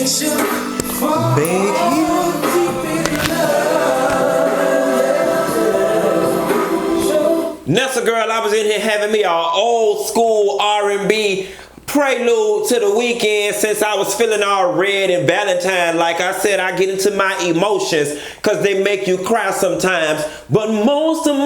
makes you fall deep in love. Nessa girl, I was in here having me an old school R&B prelude to the weekend since I was feeling all red and Valentine. Like I said, I get into my emotions because they make you cry sometimes. But most of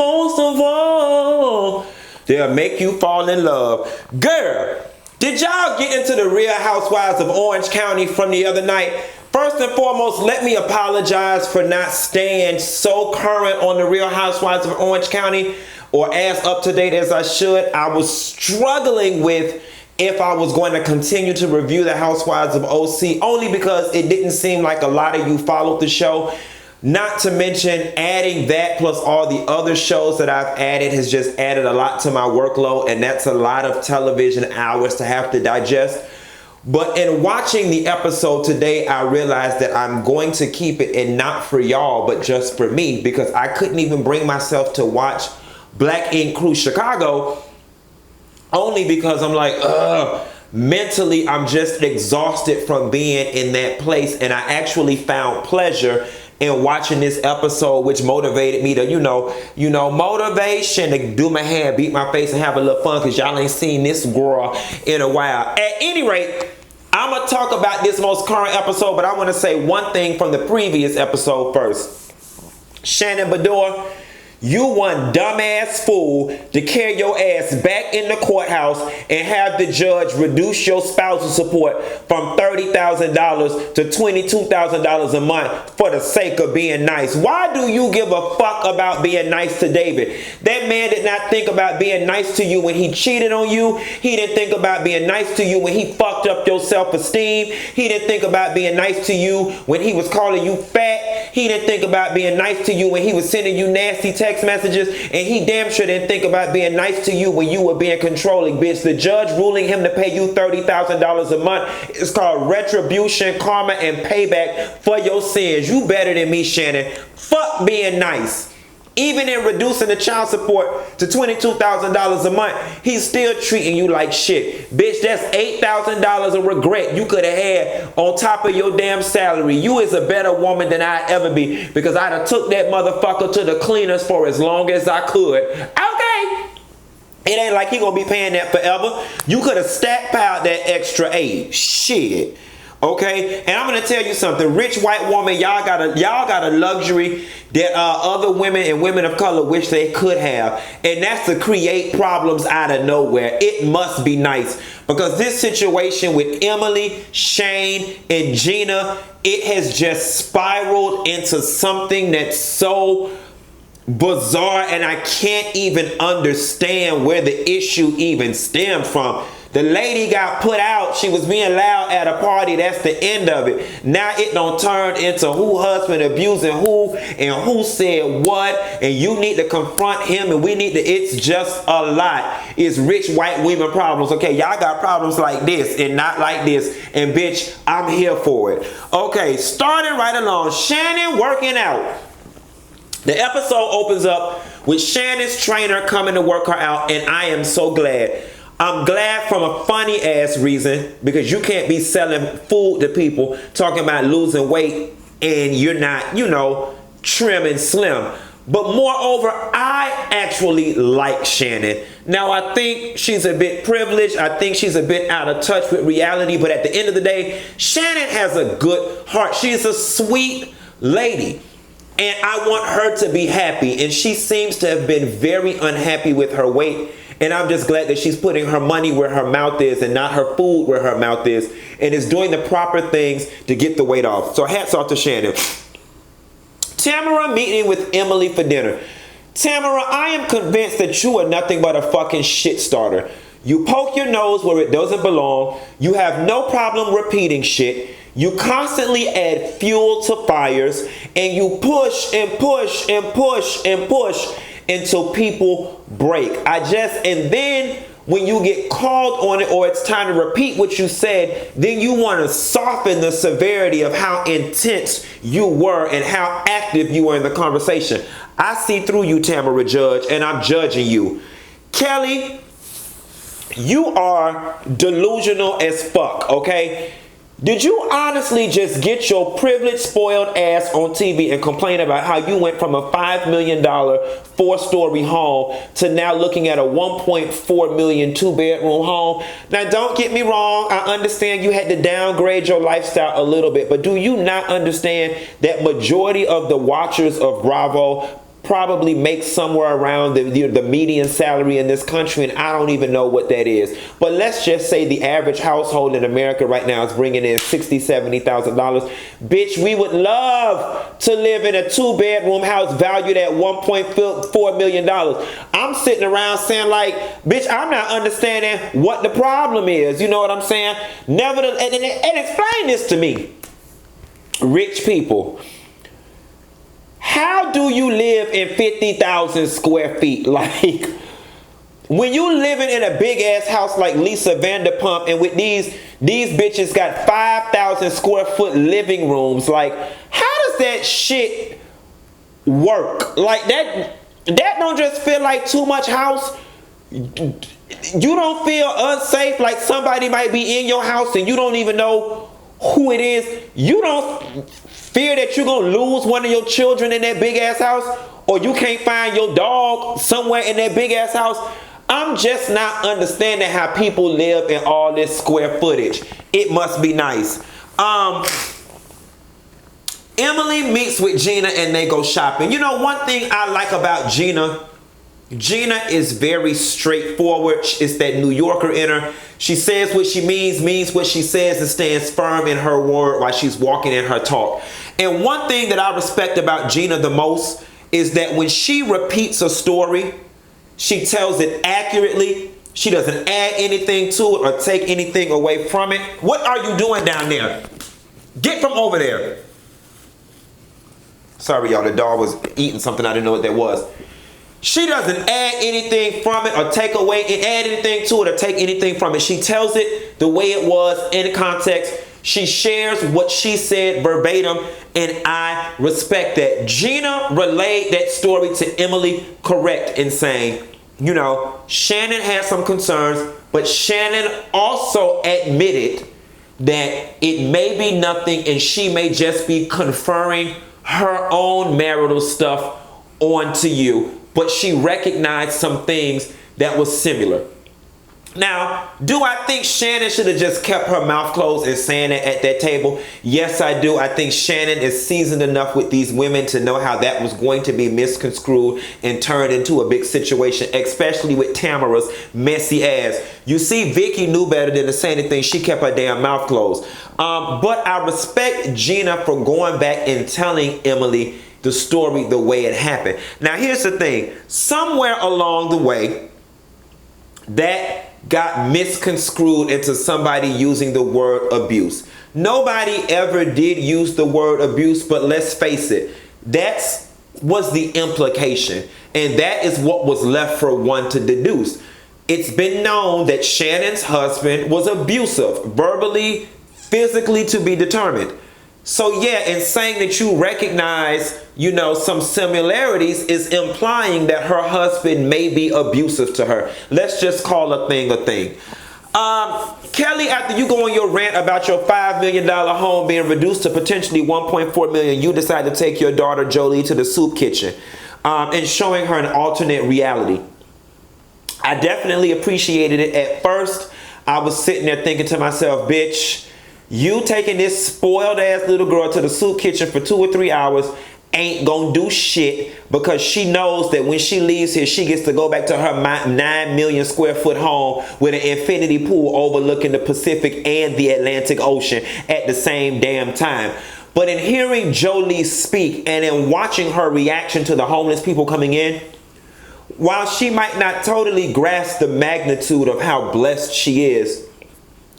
all, they'll make you fall in love. Girl, did y'all get into the Real Housewives of Orange County from the other night? First and foremost, let me apologize for not staying so current on the Real Housewives of Orange County or as up to date as I should. I was struggling with if I was going to continue to review the Housewives of OC, only because it didn't seem like a lot of you followed the show. Not to mention adding that plus all the other shows that I've added has just added a lot to my workload, and that's a lot of television hours to have to digest. But in watching the episode today, I realized that I'm going to keep it, and not for y'all, but just for me, because I couldn't even bring myself to watch Black Ink Crew Chicago, only because I'm like, mentally I'm just exhausted from being in that place. And I actually found pleasure in watching this episode, which motivated me to, motivation to do my hair, beat my face, and have a little fun, because y'all ain't seen this girl in a while. At any rate, I'm going to talk about this most current episode, but I want to say one thing from the previous episode first. Shannon Bedore, you one dumbass fool to carry your ass back in the courthouse and have the judge reduce your spousal support from $30,000 to $22,000 a month for the sake of being nice. Why do you give a fuck about being nice to David? That man did not think about being nice to you when he cheated on you. He didn't think about being nice to you when he fucked up your self-esteem. He didn't think about being nice to you when he was calling you fat. He didn't think about being nice to you when he was sending you nasty text messages, and he damn sure didn't think about being nice to you when you were being controlling, bitch. The judge ruling him to pay you $30,000 a month is called retribution, karma, and payback for your sins. You better than me, Shannon. Fuck being nice. Even in reducing the child support to $22,000 a month, he's still treating you like shit. Bitch, that's $8,000 of regret you could have had on top of your damn salary. You is a better woman than I'd ever be, because I'd have took that motherfucker to the cleaners for as long as I could. Okay. It ain't like he gonna be paying that forever. You could have stockpiled that extra aid. Shit. Okay, and I'm gonna tell you something. Rich white woman, y'all got a luxury that other women and women of color wish they could have, and that's to create problems out of nowhere. It must be nice, because this situation with Emily, Shane, and Gina, it has just spiraled into something that's so bizarre, and I can't even understand where the issue even stemmed from. The lady got put out. She was being loud at a party. That's the end of it. Now it don't turn into who husband abusing who and who said what, and you need to confront him, and we need to. It's just a lot. It's rich white women problems. Okay, y'all got problems like this and not like this, and bitch, I'm here for it. Okay, starting right along. Shannon working out. The episode opens up with Shannon's trainer coming to work her out, and I am so glad. I'm glad from a funny ass reason, because you can't be selling food to people talking about losing weight and you're not, trim and slim. But moreover, I actually like Shannon. Now, I think she's a bit privileged. I think she's a bit out of touch with reality. But at the end of the day, Shannon has a good heart. She's a sweet lady. And I want her to be happy. And she seems to have been very unhappy with her weight. And I'm just glad that she's putting her money where her mouth is and not her food where her mouth is, and is doing the proper things to get the weight off. So hats off to Shannon. Tamra meeting with Emily for dinner. Tamra, I am convinced that you are nothing but a fucking shit starter. You poke your nose where it doesn't belong. You have no problem repeating shit. You constantly add fuel to fires, and you push and push and push and push until people break. And then when you get called on it, or it's time to repeat what you said, then you want to soften the severity of how intense you were and how active you were in the conversation. I see through you, Tamara Judge, and I'm judging you. Kelly, you are delusional as fuck, okay? Did you honestly just get your privileged, spoiled ass on TV and complain about how you went from a $5 million 4-story home to now looking at a $1.4 million 2-bedroom home? Now, don't get me wrong. I understand you had to downgrade your lifestyle a little bit, but do you not understand that majority of the watchers of Bravo probably make somewhere around the median salary in this country, and I don't even know what that is. But let's just say the average household in America right now is bringing in $60,000, $70,000. Bitch, we would love to live in a 2-bedroom house valued at $1.4 million. I'm sitting around saying like, bitch, I'm not understanding what the problem is. You know what I'm saying? Nevertheless, and explain this to me. Rich people, how do you live in 50,000 square feet? Like, when you living in a big ass house like Lisa Vanderpump, and with these bitches got 5,000 square foot living rooms, like, how does that shit work? Like, that don't just feel like too much house. You don't feel unsafe, like somebody might be in your house and you don't even know who it is. You don't fear that you're going to lose one of your children in that big ass house, or you can't find your dog somewhere in that big ass house. I'm just not understanding how people live in all this square footage. It must be nice. Emily meets with Gina and they go shopping. You know, one thing I like about Gina is very straightforward. It's that New Yorker in her. She says what she means what she says, and stands firm in her word while she's walking in her talk. And one thing that I respect about Gina the most is that when she repeats a story, she tells it accurately. She doesn't add anything to it or take anything away from it. What are you doing down there? Get from over there. Sorry, y'all. The dog was eating something. I didn't know what that was. She doesn't add anything from it or take away and add anything to it or take anything from it. She tells it the way it was in context. She shares what she said verbatim, and I respect that. Gina relayed that story to Emily correct in saying, you know, Shannon had some concerns, but Shannon also admitted that it may be nothing and she may just be conferring her own marital stuff onto you. But she recognized some things that was similar. Now, do I think Shannon should have just kept her mouth closed and saying it at that table? Yes, I do. I think Shannon is seasoned enough with these women to know how that was going to be misconstrued and turned into a big situation, especially with Tamara's messy ass. You see, Vicki knew better than to say anything. She kept her damn mouth closed. But I respect Gina for going back and telling Emily the story the way it happened. Now, here's the thing. Somewhere along the way, that got misconstrued into somebody using the word abuse. Nobody ever did use the word abuse, but let's face it, that was the implication. And that is what was left for one to deduce. It's been known that Shannon's husband was abusive, verbally, physically, to be determined. So yeah, in saying that you recognize, you know, some similarities is implying that her husband may be abusive to her. Let's just call a thing a thing. Kelly, after you go on your rant about your $5 million home being reduced to potentially $1.4 million, you decide to take your daughter Jolie to the soup kitchen and showing her an alternate reality. I definitely appreciated it. At first, I was sitting there thinking to myself, bitch, you taking this spoiled ass little girl to the soup kitchen for 2 or 3 hours ain't gonna do shit, because she knows that when she leaves here, she gets to go back to her 9 million square foot home with an infinity pool overlooking the Pacific and the Atlantic Ocean at the same damn time. But in hearing Jolie speak and in watching her reaction to the homeless people coming in, while she might not totally grasp the magnitude of how blessed she is,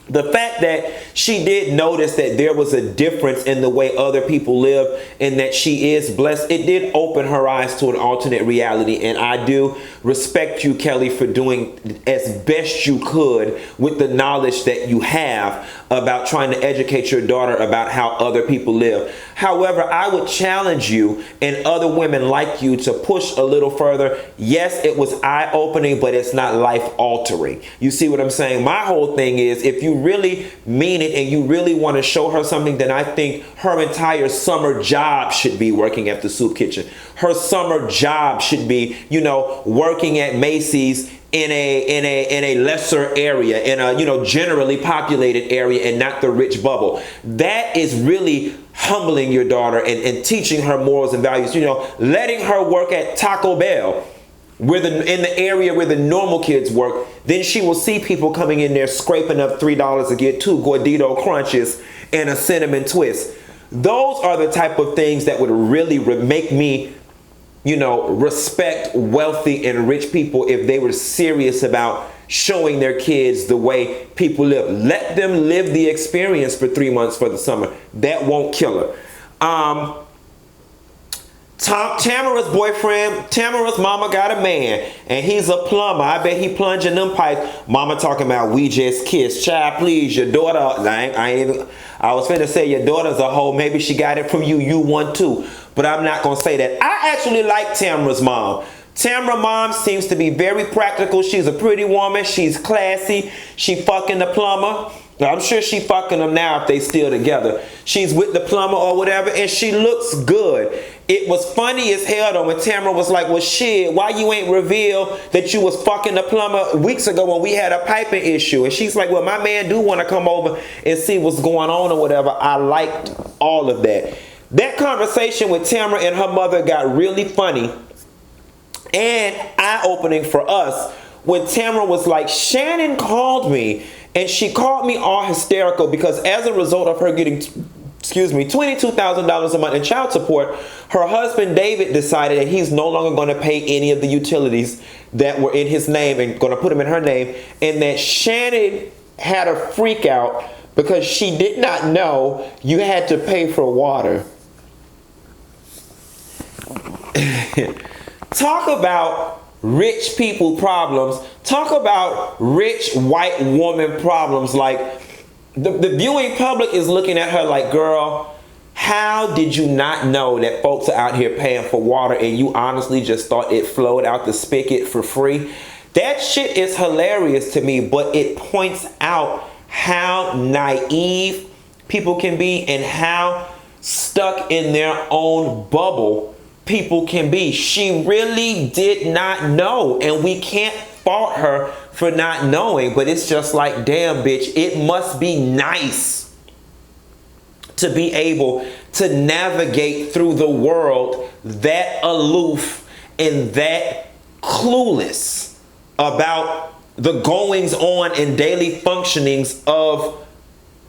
the fact that she did notice that there was a difference in the way other people live and that she is blessed, it did open her eyes to an alternate reality. And I do respect you, Kelly, for doing as best you could with the knowledge that you have. about trying to educate your daughter about how other people live. However, I would challenge you and other women like you to push a little further. Yes, it was eye-opening, but it's not life-altering. You see what I'm saying? My whole thing is, if you really mean it and you really want to show her something, then I think her entire summer job should be working at the soup kitchen. Her summer job should be, you know, working at Macy's in a lesser area, in a, you know, generally populated area and not the rich bubble. That is really humbling your daughter and teaching her morals and values. You know, letting her work at Taco Bell in the area where the normal kids work. Then she will see people coming in there scraping up $3 to get 2 Gordito Crunches and a cinnamon twist. Those are the type of things that would really make me, you know, respect wealthy and rich people if they were serious about showing their kids the way people live. Let them live the experience for 3 months for the summer. That won't kill her. Tamara's boyfriend, Tamara's mama got a man, and he's a plumber. I bet he plunging them pipes. Mama talking about we just kissed. Child, please, your daughter. I was finna say your daughter's a hoe. Maybe she got it from you. You one too. But I'm not gonna say that. I actually like Tamara's mom. Tamara's mom seems to be very practical. She's a pretty woman. She's classy. She fucking the plumber. I'm sure she fucking them now if they still together. She's with the plumber or whatever, and she looks good. It was funny as hell though when Tamra was like, well shit, why you ain't revealed that you was fucking the plumber weeks ago when we had a piping issue? And she's like, well, my man do want to come over and see what's going on or whatever. I liked all of that. That conversation with Tamra and her mother got really funny and eye-opening for us when Tamra was like, Shannon called me, and she called me all hysterical because as a result of her getting, $22,000 a month in child support, her husband David decided that he's no longer going to pay any of the utilities that were in his name and going to put them in her name, and that Shannon had a freak out because she did not know you had to pay for water. Talk about rich people problems. Talk about rich white woman problems. Like the viewing public is looking at her like, girl, how did you not know that folks are out here paying for water and you honestly just thought it flowed out the spigot for free? That shit is hilarious to me, but it points out how naive people can be and how stuck in their own bubble people can be. She really did not know, and we can't fault her for not knowing, but it's just like, damn bitch, it must be nice to be able to navigate through the world that aloof and that clueless about the goings on and daily functionings of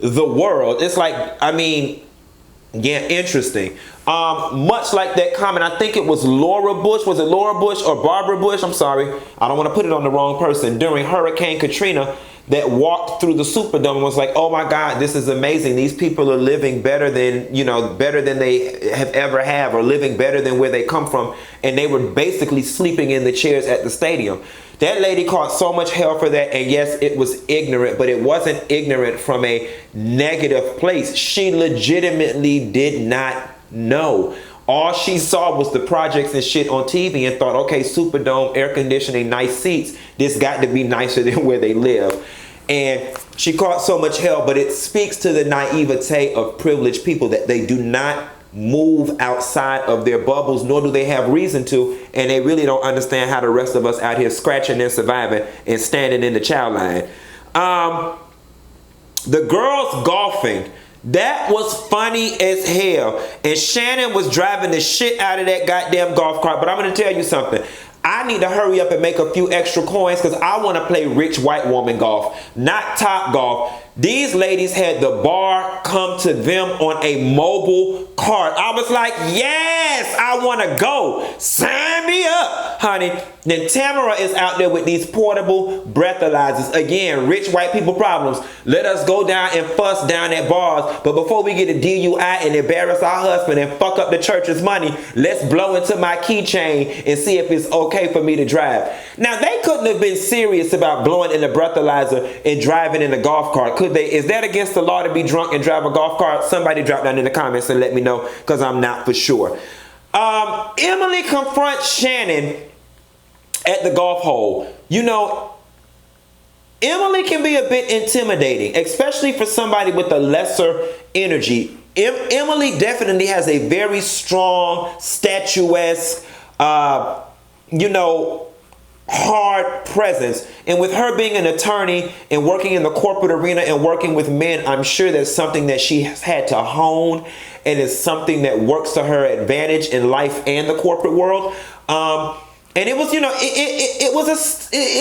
the world. It's like, I mean, yeah, interesting. Much like that comment, I think it was Laura Bush. Was it Laura Bush or Barbara Bush? I'm sorry. I don't want to put it on the wrong person. During Hurricane Katrina, that walked through the Superdome and was like, oh my God, this is amazing. These people are living better than, you know, better than they have ever have, or living better than where they come from. And they were basically sleeping in the chairs at the stadium. That lady caught so much hell for that, and yes, it was ignorant, but it wasn't ignorant from a negative place. She legitimately did not know. All she saw was the projects and shit on TV and thought, okay, Superdome, air conditioning, nice seats. This got to be nicer than where they live. And she caught so much hell, but it speaks to the naivete of privileged people that they do not move outside of their bubbles, nor do they have reason to, and they really don't understand how the rest of us out here scratching and surviving and standing in the chow line. The girls golfing, that was funny as hell, and Shannon was driving the shit out of that goddamn golf cart. But I'm gonna tell you something, I need to hurry up and make a few extra coins because I want to play rich white woman golf, not top golf. These ladies had the bar come to them on a mobile cart. I was like, yes, I want to go. Sign me up, honey. Then Tamara is out there with these portable breathalyzers. Again, rich white people problems. Let us go down and fuss down at bars. But before we get a DUI and embarrass our husband and fuck up the church's money, let's blow into my keychain and see if it's okay for me to drive. Now, they couldn't have been serious about blowing in the breathalyzer and driving in the golf cart, could put is that against the law to be drunk and drive a golf cart? Somebody drop down in the comments and let me know, because I'm not for sure. Emily confronts Shannon at the golf hole. You know, Emily can be a bit intimidating, especially for somebody with a lesser energy. Emily definitely has a very strong, statuesque, you know, hard presence. And with her being an attorney and working in the corporate arena and working with men, I'm sure that's something that she has had to hone, and it's something that works to her advantage in life and the corporate world. And it was, you know, it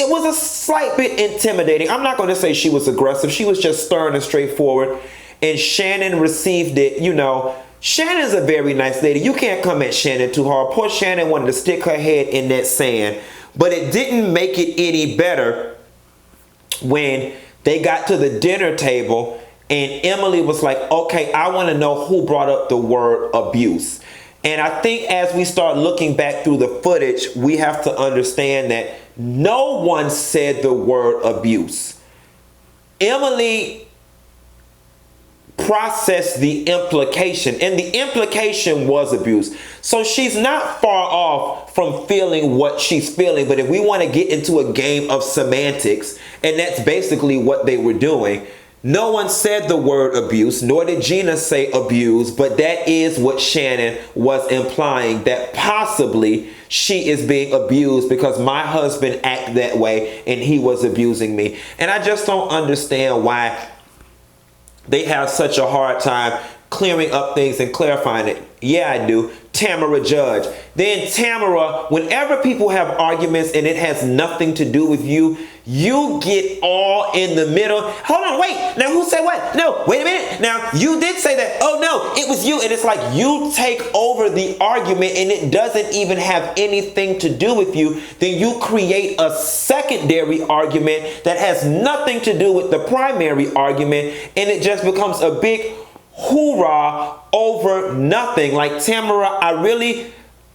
was a slight bit intimidating. I'm not going to say she was aggressive. She was just stern and straightforward. And Shannon received it. You know, Shannon's a very nice lady. You can't come at Shannon too hard. Poor Shannon wanted to stick her head in that sand. But it didn't make it any better when they got to the dinner table and Emily was like, okay, I want to know who brought up the word abuse. And I think as we start looking back through the footage, we have to understand that no one said the word abuse. Emily processed the implication, and the implication was abuse. So she's not far off from feeling what she's feeling. But if we want to get into a game of semantics, and that's basically what they were doing, no one said the word abuse, nor did Gina say abuse, but that is what Shannon was implying, that possibly she is being abused because my husband acted that way and he was abusing me. And I just don't understand why they have such a hard time clearing up things and clarifying it. Yeah, I do. Tamra judge. Then Tamra, whenever people have arguments and it has nothing to do with you, you get all in the middle. Hold on, wait. Now who said what? No, wait a minute. Now you did say that. Oh no, it was you. And it's like you take over the argument and it doesn't even have anything to do with you. Then you create a secondary argument that has nothing to do with the primary argument. And it just becomes a big hoorah over nothing. Like, Tamra,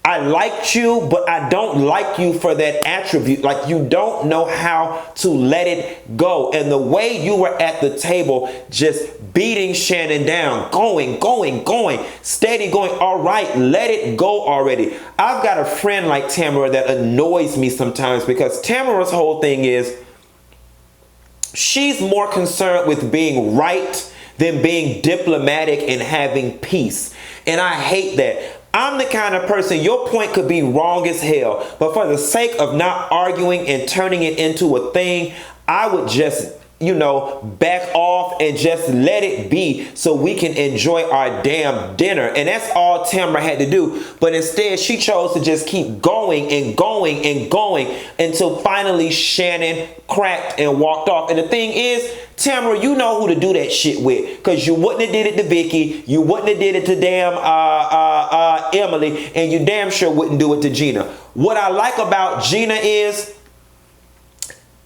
I liked you, but I don't like you for that attribute. Like, you don't know how to let it go. And the way you were at the table just beating Shannon down, going, steady going. All right, let it go already. I've got a friend like Tamra that annoys me sometimes because Tamara's whole thing is she's more concerned with being right than being diplomatic and having peace. And I hate that. I'm the kind of person, your point could be wrong as hell, but for the sake of not arguing and turning it into a thing, I would just, you know, back off and just let it be so we can enjoy our damn dinner. And that's all Tamra had to do. But instead, she chose to just keep going until finally Shannon cracked and walked off. And the thing is, Tamra, you know who to do that shit with, because you wouldn't have did it to Vicki, you wouldn't have did it to damn Emily, and you damn sure wouldn't do it to Gina. What I like about Gina is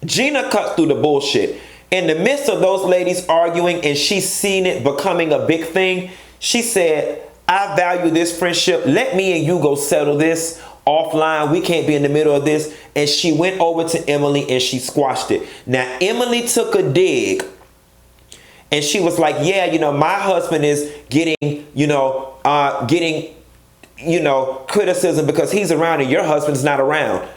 Gina cuts through the bullshit. In the midst of those ladies arguing and she's seen it becoming a big thing, she said, I value this friendship. Let me and you go settle this offline. We can't be in the middle of this. And she went over to Emily and she squashed it. Now, Emily took a dig and she was like, yeah, you know, my husband is getting criticism because he's around and your husband's not around.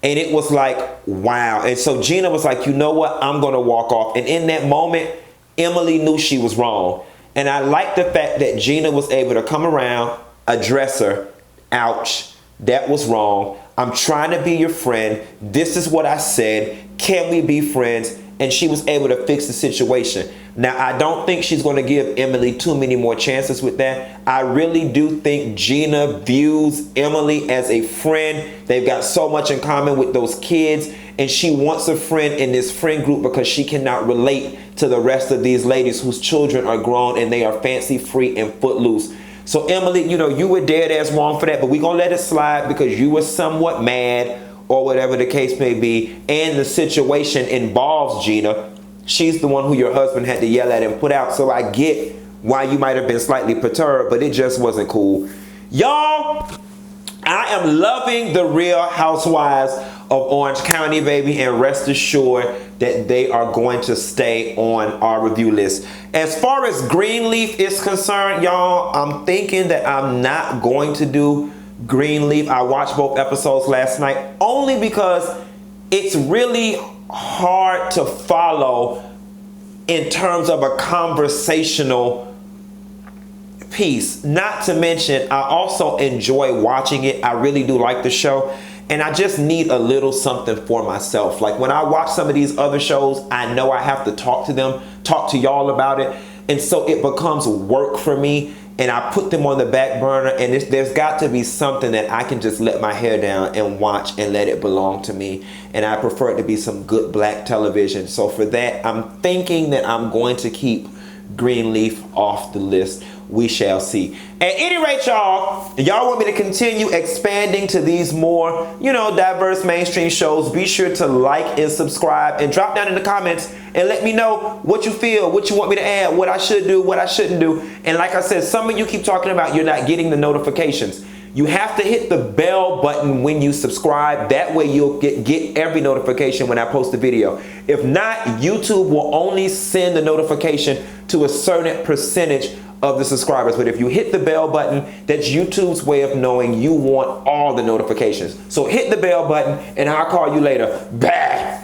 And it was like, wow. And so Gina was like, you know what? I'm going to walk off. And in that moment, Emily knew she was wrong. And I like the fact that Gina was able to come around, address her. Ouch. That was wrong. I'm trying to be your friend. This is what I said. Can we be friends? And she was able to fix the situation. Now, I don't think she's going to give Emily too many more chances with that. I really do think Gina views Emily as a friend. They've got so much in common with those kids. And she wants a friend in this friend group because she cannot relate to the rest of these ladies whose children are grown and they are fancy free and footloose. So Emily, you know, you were dead ass wrong for that, but we're going to let it slide because you were somewhat mad or whatever the case may be. And the situation involves Gina. She's the one who your husband had to yell at and put out. So I get why you might have been slightly perturbed, but it just wasn't cool. Y'all, I am loving the Real Housewives of Orange County, baby, and rest assured that they are going to stay on our review list. As far as Greenleaf is concerned, y'all, I'm thinking that I'm not going to do Greenleaf. I watched both episodes last night only because it's really hard to follow in terms of a conversational piece. Not to mention, I also enjoy watching it. I really do like the show. And I just need a little something for myself. Like when I watch some of these other shows, I know I have to talk to them, talk to y'all about it. And so it becomes work for me. And I put them on the back burner. And there's got to be something that I can just let my hair down and watch and let it belong to me. And I prefer it to be some good black television. So for that, I'm thinking that I'm going to keep Greenleaf off the list. We shall see. At any rate, y'all want me to continue expanding to these more, diverse mainstream shows, be sure to like and subscribe and drop down in the comments and let me know what you feel, what you want me to add, what I should do, what I shouldn't do. And like I said, some of you keep talking about you're not getting the notifications. You have to hit the bell button when you subscribe. That way you'll get every notification when I post a video. If not, YouTube will only send the notification to a certain percentage of the subscribers. But if you hit the bell button, that's YouTube's way of knowing you want all the notifications. So hit the bell button and I'll call you later. Bye.